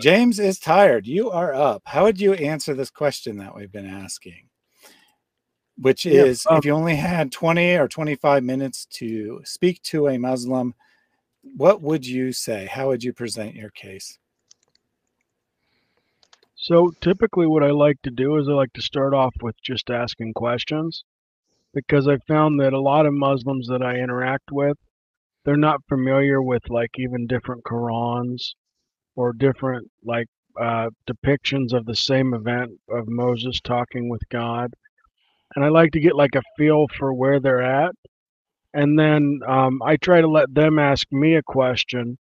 James is tired. You are up. How would you answer this question that we've been asking? Which Yeah. is, if you only had 20 or 25 minutes to speak to a Muslim, what would you say? How would you present your case? So typically what I like to do is I like to start off with just asking questions because I found that a lot of Muslims that I interact with, they're not familiar with like even different Qurans or different like depictions of the same event of Moses talking with God. And I like to get like a feel for where they're at. And then I try to let them ask me a question,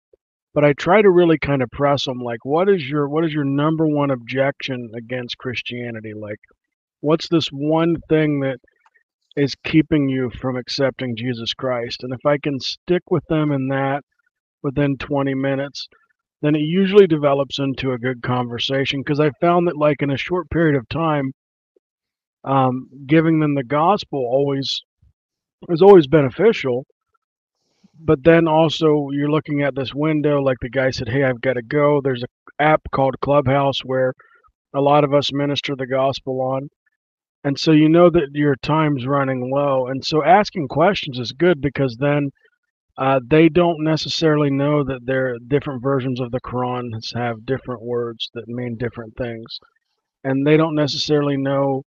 but I try to really kind of press them like, what is your number one objection against Christianity? Like, what's this one thing that is keeping you from accepting Jesus Christ? And if I can stick with them in that within 20 minutes, then it usually develops into a good conversation because I found that like in a short period of time, giving them the gospel always is always beneficial. But then also you're looking at this window, like the guy said, "Hey, I've got to go." There's a app called Clubhouse where a lot of us minister the gospel on, and so you know that your time's running low. And so asking questions is good because then they don't necessarily know that there are different versions of the Quran have different words that mean different things, and they don't necessarily know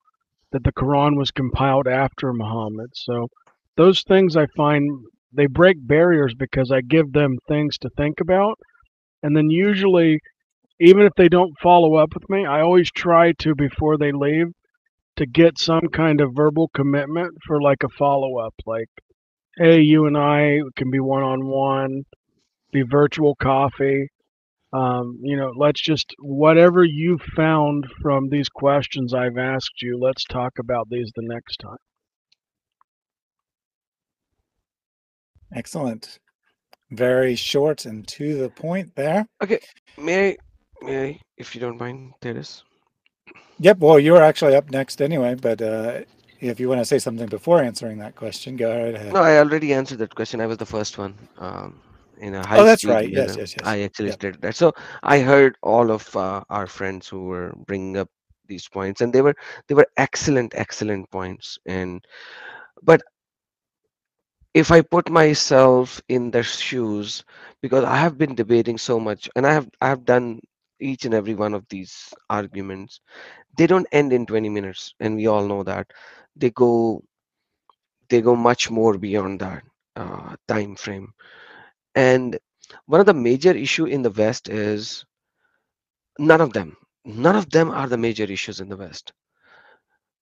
that the Quran was compiled after Muhammad. So those things I find they break barriers because I give them things to think about. And then usually, even if they don't follow up with me, I always try to, before they leave, to get some kind of verbal commitment for like a follow up. Like, hey, you and I can be one on one, be virtual coffee. Let's just, whatever you found from these questions I've asked you, let's talk about these the next time. Excellent. Very short and to the point there. Okay, may I, if you don't mind, Terrace? Yep. Well, you're actually up next anyway, but if you want to say something before answering that question, go right ahead. No, I already answered that question. I was the first one. In a Oh, high that's speed right. Yes, manner, yes, yes. I actually Yep. stated that. So I heard all of our friends who were bringing up these points, and they were excellent, excellent points. And but if I put myself in their shoes, because I have been debating so much, and I have done each and every one of these arguments, they don't end in 20 minutes, and we all know that they go they go much more beyond that time frame. And one of the major issue in the West is none of them are the major issues in the West.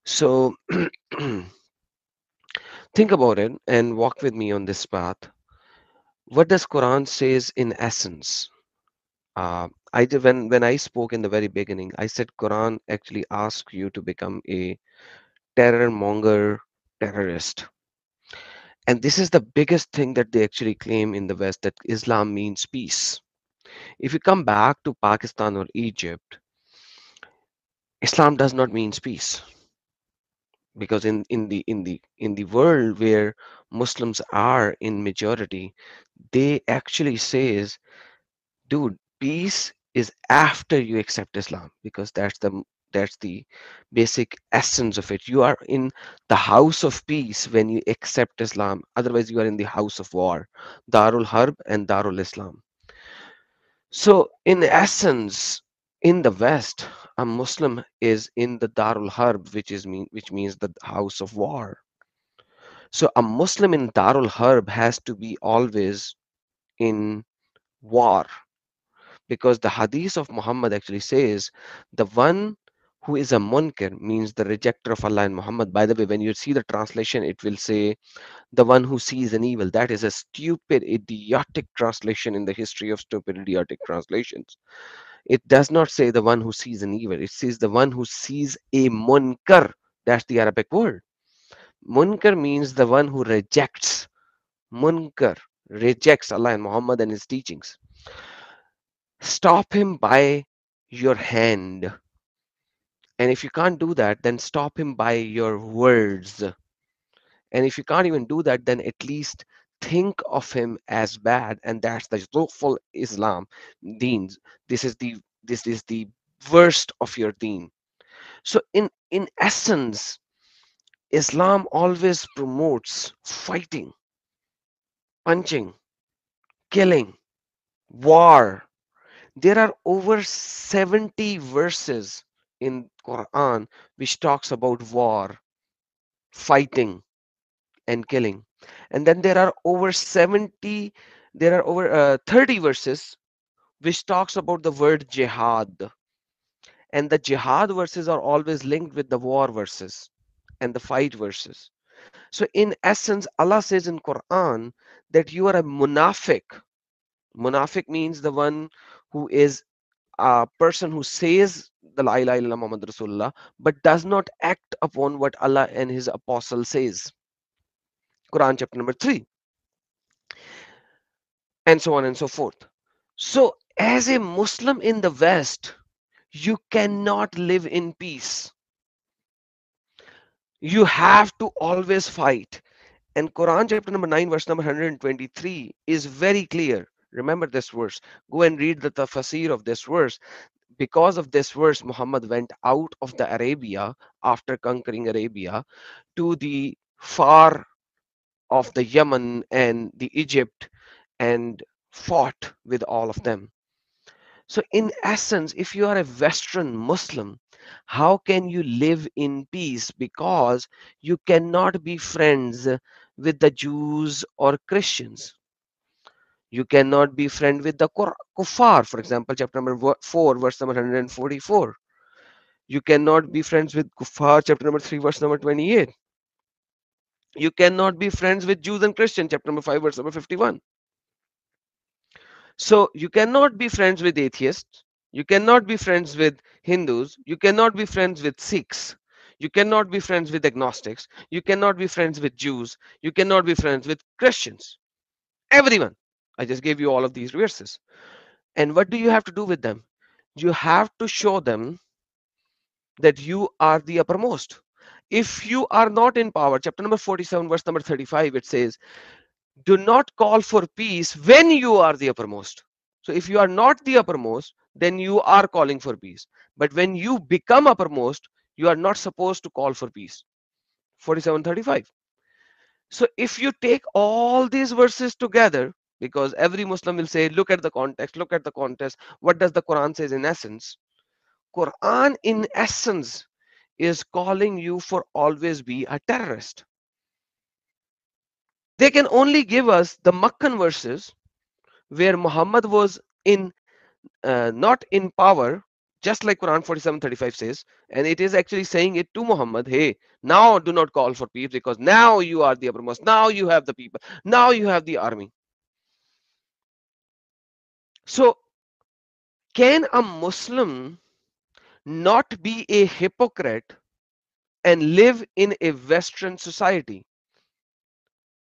So think about it and walk with me on this path. What does Quran says in essence? I did when I spoke in the very beginning, I said Quran actually asks you to become a terror monger terrorist. And this is the biggest thing that they actually claim in the West, that Islam means peace. If you come back to Pakistan or Egypt, Islam does not mean peace, because in the world where Muslims are in majority, they actually says, dude, peace is after you accept Islam, because that's the basic essence of it. You are in the house of peace when you accept Islam. Otherwise, you are in the house of war, Darul Harb and Darul Islam. So, in essence, in the West, a Muslim is in the Darul Harb, which means the house of war. So, a Muslim in Darul Harb has to be always in war, because the Hadith of Muhammad actually says the one who is a munkar means the rejecter of Allah and Muhammad. By the way, when you see the translation, it will say the one who sees an evil. That is a stupid, idiotic translation in the history of stupid, idiotic translations. It does not say the one who sees an evil. It says the one who sees a munkar. That's the Arabic word. Munkar means the one who rejects. Munkar rejects Allah and Muhammad and his teachings. Stop him by your hand. And if you can't do that, then stop him by your words. And if you can't even do that, then at least think of him as bad. And that's the Zuful Islam deans. This is this is the worst of your deen. So in essence, Islam always promotes fighting, punching, killing, war. There are over 70 verses in Quran which talks about war, fighting, and killing. And then there are over 30 verses which talks about the word jihad. And the jihad verses are always linked with the war verses and the fight verses. So in essence, Allah says in Quran that you are a munafiq. Munafiq means the one who is a person who says the La ilaha illallah Muhammad Rasulullah but does not act upon what Allah and his apostle says. Quran chapter number 3, and so on and so forth. So as a Muslim in the West, you cannot live in peace. You have to always fight. And Quran chapter number 9 verse number 123 is very clear. Remember this verse. Go and read the tafsir of this verse. Because of this verse, Muhammad went out of the Arabia after conquering Arabia to the far of the Yemen and the Egypt and fought with all of them. So in essence, if you are a Western Muslim, how can you live in peace? Because you cannot be friends with the Jews or Christians. You cannot be friend with the kuffar. For example, chapter number 4, verse number 144. You cannot be friends with kuffar, chapter number 3, verse number 28. You cannot be friends with Jews and Christians, chapter number 5, verse number 51. So you cannot be friends with atheists. You cannot be friends with Hindus. You cannot be friends with Sikhs. You cannot be friends with agnostics. You cannot be friends with Jews. You cannot be friends with Christians. Everyone. I just gave you all of these verses. And what do you have to do with them? You have to show them that you are the uppermost. If you are not in power, chapter number 47, verse number 35, it says, do not call for peace when you are the uppermost. So if you are not the uppermost, then you are calling for peace. But when you become uppermost, you are not supposed to call for peace. 47:35. So if you take all these verses together, because every Muslim will say, look at the context, look at the context. What does the Quran says in essence? Quran in essence is calling you for always be a terrorist. They can only give us the Makkan verses where Muhammad was not in power, just like Quran 47:35 says, and it is actually saying it to Muhammad, hey, now do not call for peace because now you are the uppermost, now you have the people, now you have the army. So can a Muslim not be a hypocrite and live in a Western society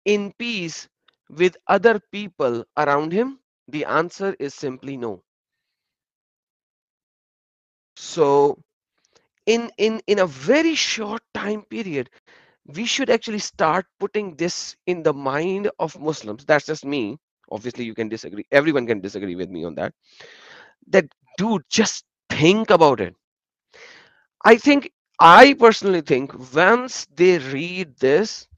in peace with other people around him? The answer is simply no. So in a very short time period, we should actually start putting this in the mind of Muslims. That's just me. Obviously, you can disagree. Everyone can disagree with me on that. That, dude, just think about it. I personally think once they read this,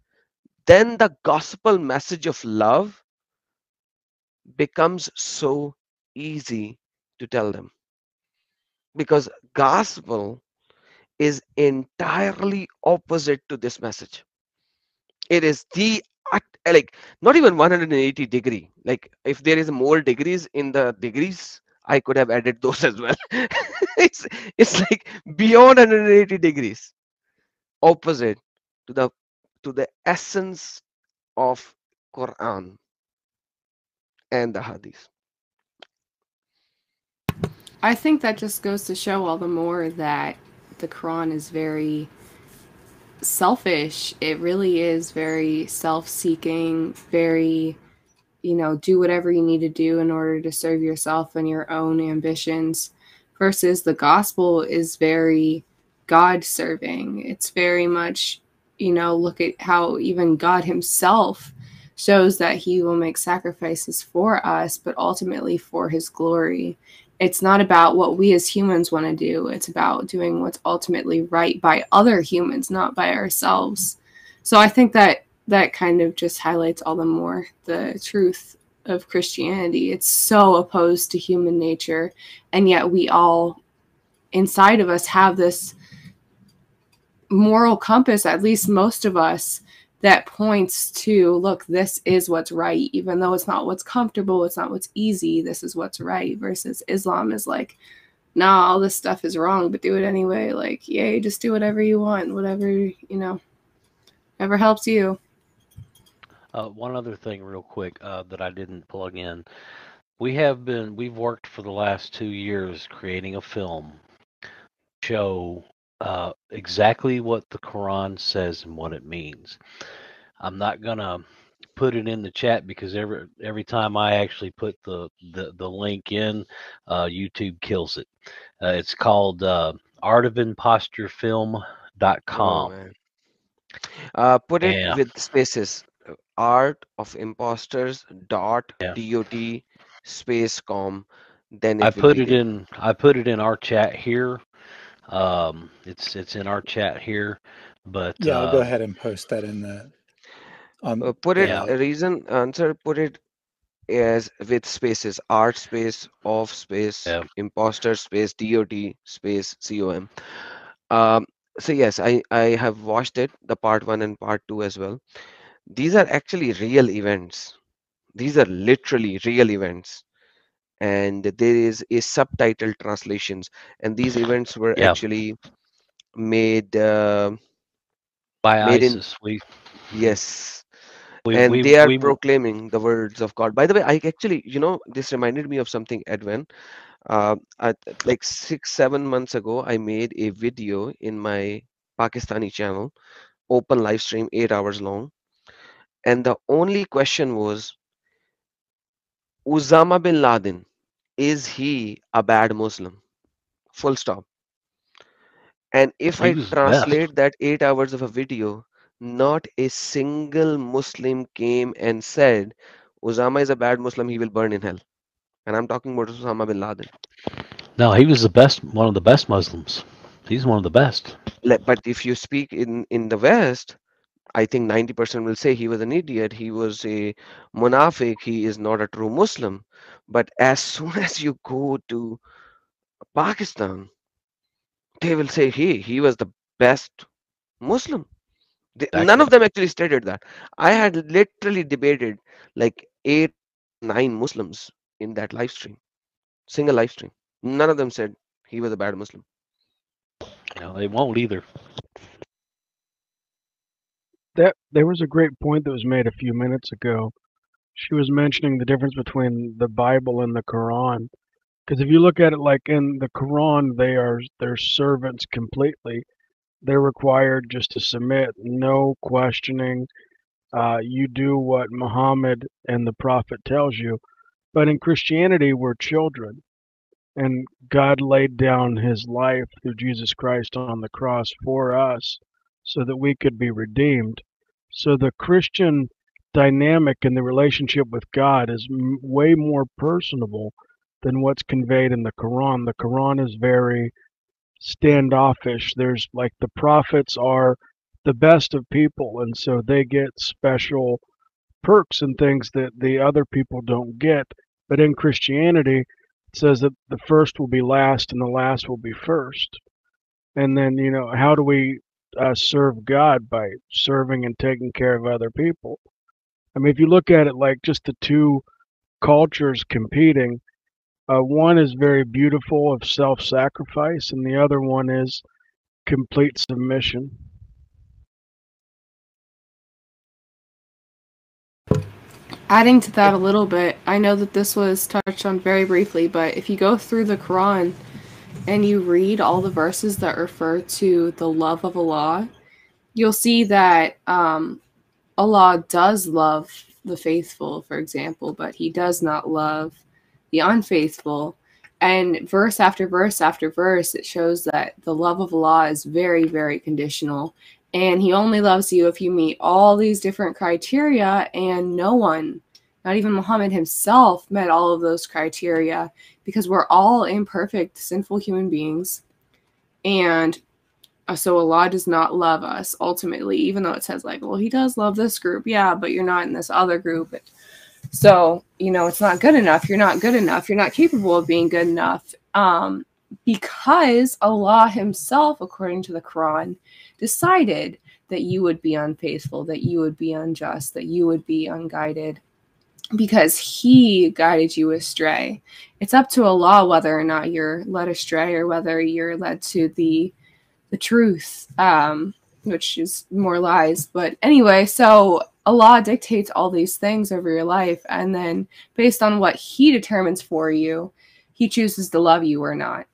then the gospel message of love becomes so easy to tell them. Because gospel is entirely opposite to this message. It is like not even 180 degree. Like if there is more degrees in the degrees, I could have added those as well. it's it's like beyond 180 degrees opposite to the essence of Quran and the Hadith. I think that just goes to show all the more that the Quran is very selfish. It really is very self-seeking, very, do whatever you need to do in order to serve yourself and your own ambitions, versus the gospel is very God-serving. It's very much, look at how even God himself shows that he will make sacrifices for us, but ultimately for his glory. It's not about what we as humans want to do. It's about doing what's ultimately right by other humans, not by ourselves. So I think that that kind of just highlights all the more the truth of Christianity. It's so opposed to human nature, and yet we all inside of us have this moral compass, at least most of us, that points to, look, this is what's right, even though it's not what's comfortable, it's not what's easy, this is what's right. Versus Islam is like, nah, all this stuff is wrong, but do it anyway. Like, yay, just do whatever you want, whatever, you know, whatever helps you. One other thing real quick that I didn't plug in. We've worked for the last 2 years creating a film show exactly what the Quran says and what it means. I'm not gonna put it in the chat because every time I actually put the link in, YouTube kills it. It's called artofimposturefilm.com. man. Put it Yeah. with spaces. Art of Imposters dot Yeah. dot space com. Then I it will put be it there. in. I put it in our chat here. It's in our chat here, but Yeah, I'll go ahead and post that in the Put it Yeah. answer. Put it as with spaces. Art space of space Yeah. imposter space dot space com. So yes, I have watched it, the part 1 and part 2 as well. These are actually real events. These are literally real events, and there is a subtitle translations, and these events were Yeah. actually made By made in ISIS, we yes, we and we they are we proclaiming the words of God. By the way, I actually, this reminded me of something, Edwin. Like 6 7 months ago, I made a video in my Pakistani channel, open live stream, 8 hours long, and the only question was, Osama bin Laden, is he a bad Muslim? Full stop. And if he I was the best. translate that 8 hours of a video, not a single Muslim came and said, Osama is a bad Muslim, he will burn in hell. And I'm talking about Osama bin Laden. No, he was the best. One of the best Muslims. He's one of the best. But if you speak in the West, I think 90% will say he was an idiot, he was a munafiq, he is not a true Muslim. But as soon as you go to Pakistan, they will say, hey, he was the best Muslim. None Exactly. of them actually stated that. I had literally debated like 8 9 Muslims in that live stream, single live stream. None of them said he was a bad Muslim. They won't either. That there was a great point that was made a few minutes ago. She was mentioning the difference between the Bible and the Quran. Because if you look at it like in the Quran, they're servants completely. They're required just to submit, no questioning. You do what Muhammad and the Prophet tells you. But in Christianity, we're children, and God laid down His life through Jesus Christ on the cross for us, so that we could be redeemed. So the Christian dynamic in the relationship with God is way more personable than what's conveyed in the Quran. The Quran is very standoffish. There's like the prophets are the best of people, and so they get special perks and things that the other people don't get. But in Christianity, it says that the first will be last and the last will be first. And then, how do we serve God? By serving and taking care of other people. I mean, if you look at it like just the two cultures competing, one is very beautiful of self-sacrifice, and the other one is complete submission. Adding to that a little bit, I know that this was touched on very briefly, but if you go through the Quran and you read all the verses that refer to the love of Allah, you'll see that Allah does love the faithful, for example, but He does not love the unfaithful. And verse after verse after verse, it shows that the love of Allah is very, very conditional. And He only loves you if you meet all these different criteria, and no one Not even Muhammad himself met all of those criteria, because we're all imperfect, sinful human beings. And so Allah does not love us ultimately, even though it says like, well, he does love this group. Yeah, but you're not in this other group. So, it's not good enough. You're not good enough. You're not capable of being good enough. Because Allah himself, according to the Quran, decided that you would be unfaithful, that you would be unjust, that you would be unguided, because he guided you astray. It's up to Allah whether or not you're led astray or whether you're led to the truth, which is more lies. But anyway, so Allah dictates all these things over your life, and then based on what he determines for you, he chooses to love you or not.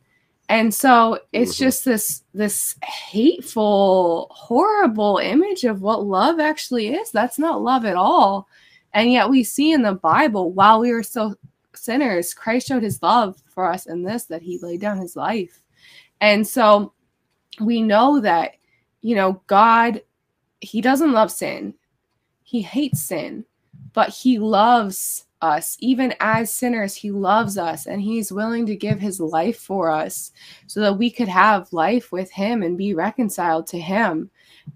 And so it's just this hateful, horrible image of what love actually is. That's not love at all. And yet we see in the Bible, while we were still sinners, Christ showed his love for us in this, that he laid down his life. And so we know that, God, he doesn't love sin. He hates sin, but he loves us. Even as sinners, he loves us, and he's willing to give his life for us so that we could have life with him and be reconciled to him.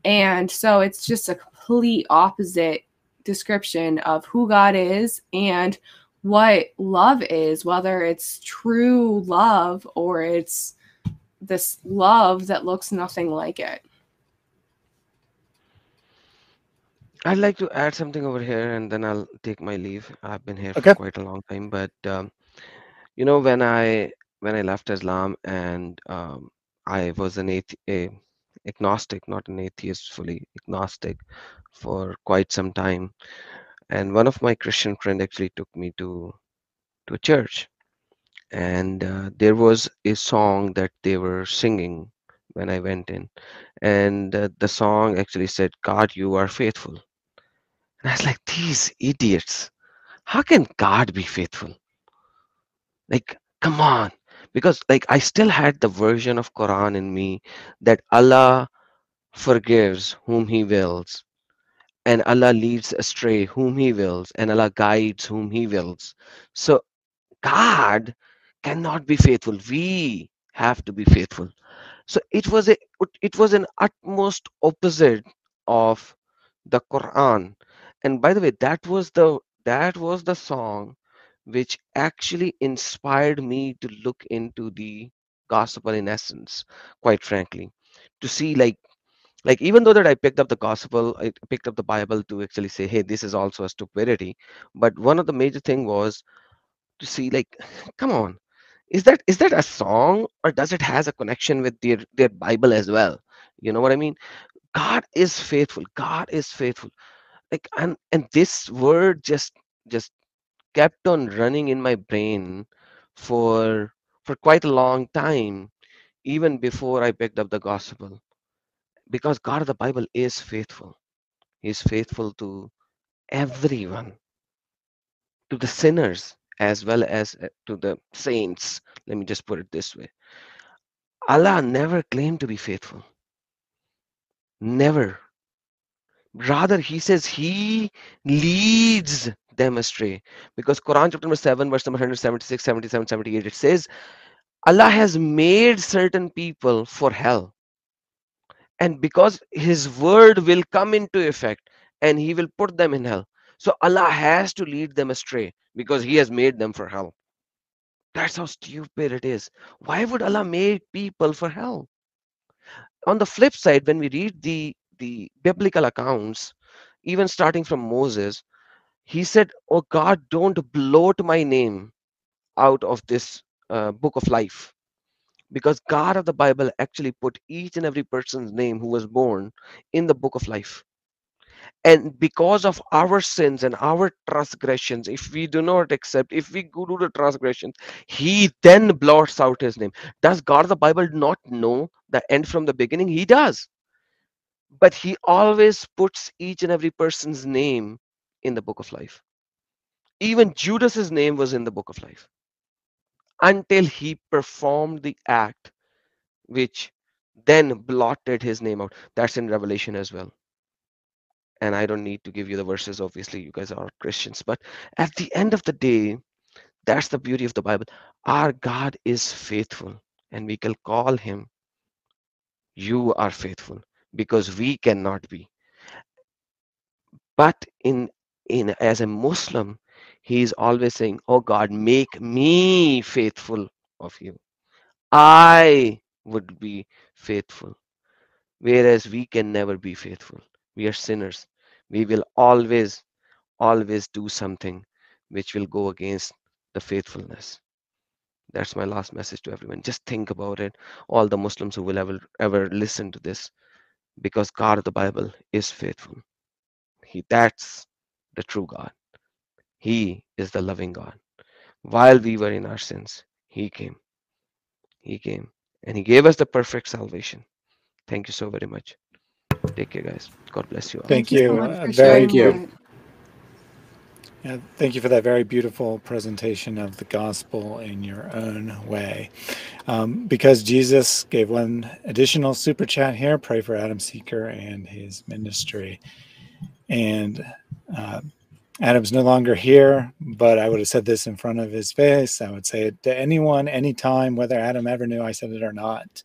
And so it's just a complete opposite description of who God is and what love is, whether it's true love or it's this love that looks nothing like it. I'd like to add something over here, and then I'll take my leave. I've been here Okay. for quite a long time, but when I left Islam, and I was a agnostic, not an atheist, fully agnostic for quite some time. And one of my Christian friend actually took me to a church, and there was a song that they were singing when I went in, and the song actually said, "God, you are faithful." And I was like, these idiots, how can God be faithful? Like, come on. Because like I still had the version of Quran in me that Allah forgives whom he wills, and Allah leads astray whom he wills, and Allah guides whom he wills. So God cannot be faithful. We have to be faithful. So it was an utmost opposite of the Quran. And by the way, that was the song which actually inspired me to look into the gospel in essence, quite frankly, to see like even though that I picked up the gospel, I picked up the Bible to actually say, hey, this is also a stupidity. But one of the major thing was to see like, come on, is that a song, or does it has a connection with their Bible as well? You know what I mean? God is faithful. God is faithful. Like, and this word just kept on running in my brain for for quite a long time, even before I picked up the gospel. Because God of the Bible is faithful. He's faithful to everyone, to the sinners as well as to the saints. Let me just put it this way. Allah never claimed to be faithful. Never. Rather, he says he leads them astray. Because Quran chapter number 7, verse number 176, 77, 78, it says, Allah has made certain people for hell. And because his word will come into effect and he will put them in hell. So Allah has to lead them astray because he has made them for hell. That's how stupid it is. Why would Allah make people for hell? On the flip side, when we read the biblical accounts, even starting from Moses, he said, "Oh God, don't blot my name out of this book of life." Because God of the Bible actually put each and every person's name who was born in the book of life. And because of our sins and our transgressions, if we do not accept, if we go to the transgressions, he then blots out his name. Does God of the Bible not know the end from the beginning? He does. But he always puts each and every person's name in the book of life. Even Judas's name was in the book of life until he performed the act which then blotted his name out. That's in Revelation as well. And I don't need to give you the verses, obviously, you guys are Christians. But at the end of the day, that's the beauty of the Bible. Our God is faithful, and we can call him, you are faithful, because we cannot be. But in as a Muslim, he is always saying, oh God, make me faithful of you. I would be faithful. Whereas we can never be faithful. We are sinners. We will always do something which will go against the faithfulness. That's my last message to everyone. Just think about it. All the Muslims who will ever listen to this, because God of the Bible is faithful. That's the true God. He is the loving God. While we were in our sins, He came. He came. And He gave us the perfect salvation. Thank you so very much. Take care, guys. God bless you all. Thank Thank you so you. much for Very sharing you. that. Yeah, thank you for that very beautiful presentation of the gospel in your own way. Because Jesus gave one additional super chat here, pray for Adam Seeker and his ministry. And Adam's no longer here, but I would have said this in front of his face. I would say it to anyone, anytime, whether Adam ever knew I said it or not.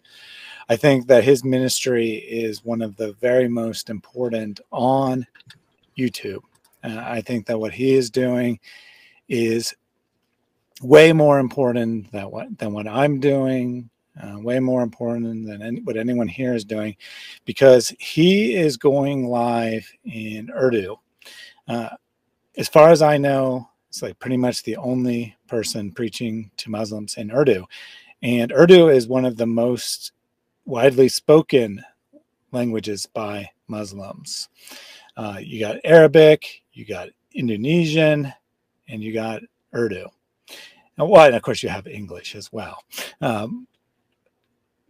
I think that his ministry is one of the very most important on YouTube. I think that what he is doing is way more important than what I'm doing, way more important than what anyone here is doing, because he is going live in Urdu. As far as I know, it's like pretty much the only person preaching to Muslims in Urdu. And Urdu is one of the most widely spoken languages by Muslims. You got Arabic, you got Indonesian, and you got Urdu. Well, and of course you have English as well.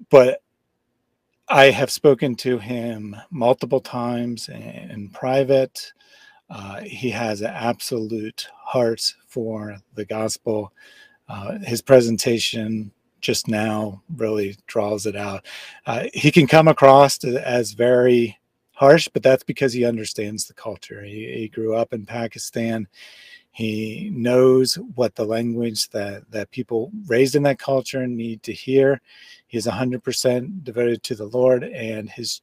But I have spoken to him multiple times in private. He has an absolute heart for the gospel. His presentation just now really draws it out. He can come across as very harsh, but that's because he understands the culture. He grew up in Pakistan. He knows what the language that people raised in that culture need to hear. He's 100% devoted to the Lord, and his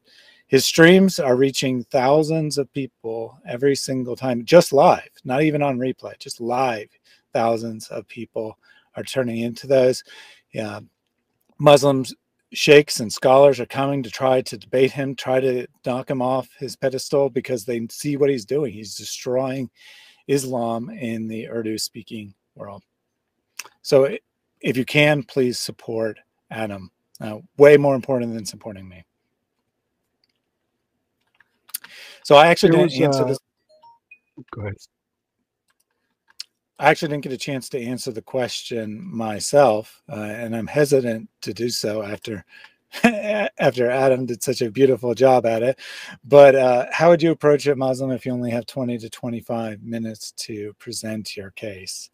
streams are reaching thousands of people every single time, just live, not even on replay, just live. Thousands of people are turning into those. Yeah, Muslims, sheikhs, and scholars are coming to try to debate him, try to knock him off his pedestal, because they see what he's doing. He's destroying Islam in the Urdu-speaking world. So if you can, please support Adam. Way more important than supporting me. So I actually didn't answer this. Go ahead. I actually didn't get a chance to answer the question myself, and I'm hesitant to do so after Adam did such a beautiful job at it. But how would you approach a Muslim if you only have 20 to 25 minutes to present your case?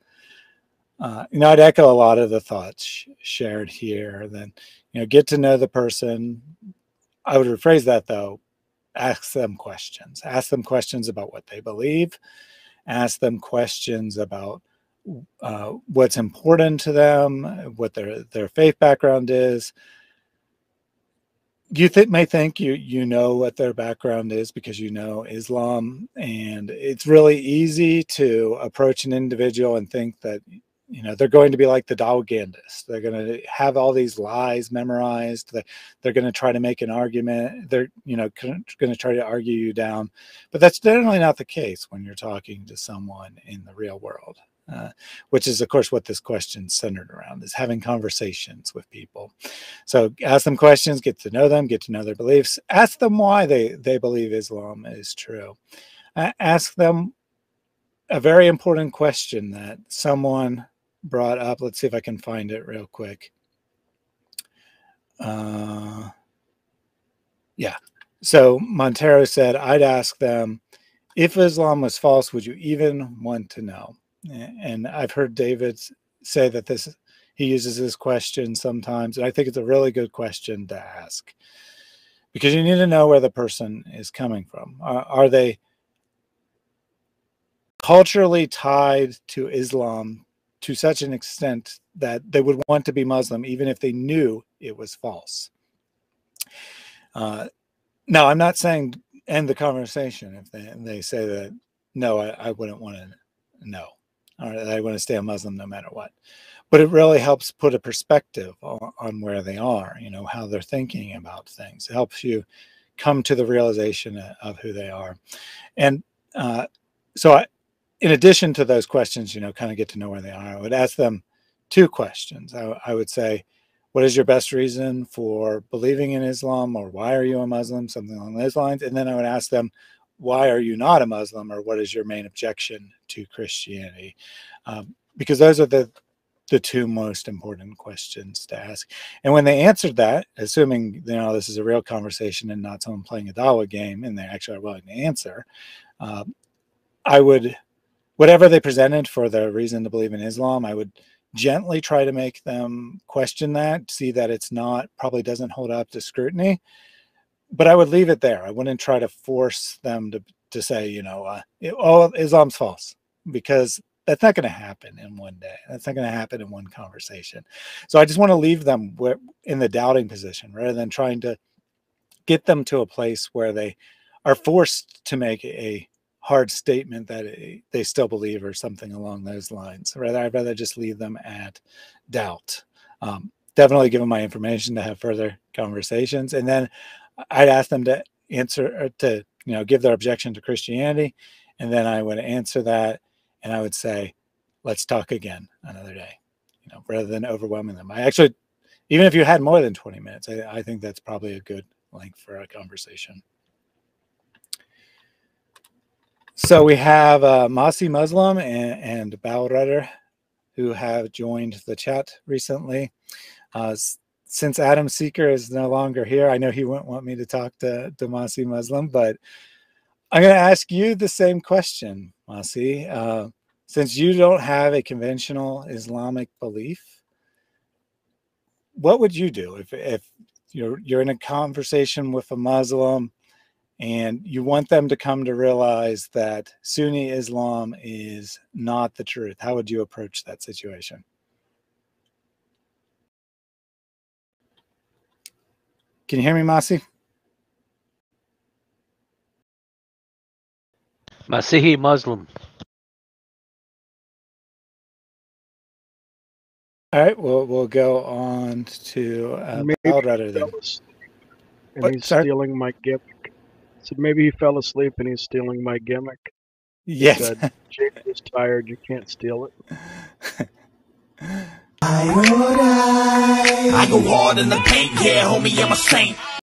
I'd echo a lot of the thoughts shared here. Then, get to know the person. I would rephrase that though. Ask them questions. Ask them questions about what they believe. Ask them questions about what's important to them, what their faith background is. You may think you know what their background is because you know Islam, and it's really easy to approach an individual and think that they're going to be like the Dawogandists. They're going to have all these lies memorized. They're going to try to make an argument. They're going to try to argue you down, but that's generally not the case when you're talking to someone in the real world. Which is, of course, what this question's centered around, is having conversations with people. So ask them questions, get to know them, get to know their beliefs. Ask them why they believe Islam is true. Ask them a very important question that someone brought up. Let's see if I can find it real quick. Yeah. So Montero said, I'd ask them, if Islam was false, would you even want to know? And I've heard David say that he uses this question sometimes, and I think it's a really good question to ask, because you need to know where the person is coming from. Are they culturally tied to Islam to such an extent that they would want to be Muslim even if they knew it was false. Now, I'm not saying end the conversation if they say that, no, I wouldn't want to know, or I want to stay a Muslim no matter what. But it really helps put a perspective on where they are, how they're thinking about things. It helps you come to the realization of who they are. And so in addition to those questions, kind of get to know where they are, I would ask them two questions. I would say, what is your best reason for believing in Islam, or why are you a Muslim, something along those lines. And then I would ask them, why are you not a Muslim, or what is your main objection to Christianity? Because those are the two most important questions to ask. And when they answered that, assuming this is a real conversation and not someone playing a Dawa game and they actually are willing to answer, I would, whatever they presented for the reason to believe in Islam, I would gently try to make them question that, see that it's not, probably doesn't hold up to scrutiny, but I would leave it there. I wouldn't try to force them to say, oh, Islam's false, because that's not going to happen in one day. That's not going to happen in one conversation. So I just want to leave them in the doubting position rather than trying to get them to a place where they are forced to make a hard statement that they still believe or something along those lines. I'd rather just leave them at doubt. Definitely give them my information to have further conversations. And then I'd ask them to answer, or to, give their objection to Christianity. And then I would answer that. And I would say, let's talk again another day, rather than overwhelming them. I actually, even if you had more than 20 minutes, I think that's probably a good length for a conversation. So we have Masi Muslim and Baurutter, who have joined the chat recently. Since Adam Seeker is no longer here, I know he wouldn't want me to talk to Masi Muslim, but I'm going to ask you the same question, Masi. Since you don't have a conventional Islamic belief, what would you do if you're in a conversation with a Muslim and you want them to come to realize that Sunni Islam is not the truth? How would you approach that situation? Can you hear me, Masi? Masihi Muslim. All right, we'll go on to Baurutter then. And he's stealing my gimmick. So maybe he fell asleep and he's stealing my gimmick. Yes. He said, Jake is tired, you can't steal it. I go hard in the paint, yeah, homie, I'm a saint.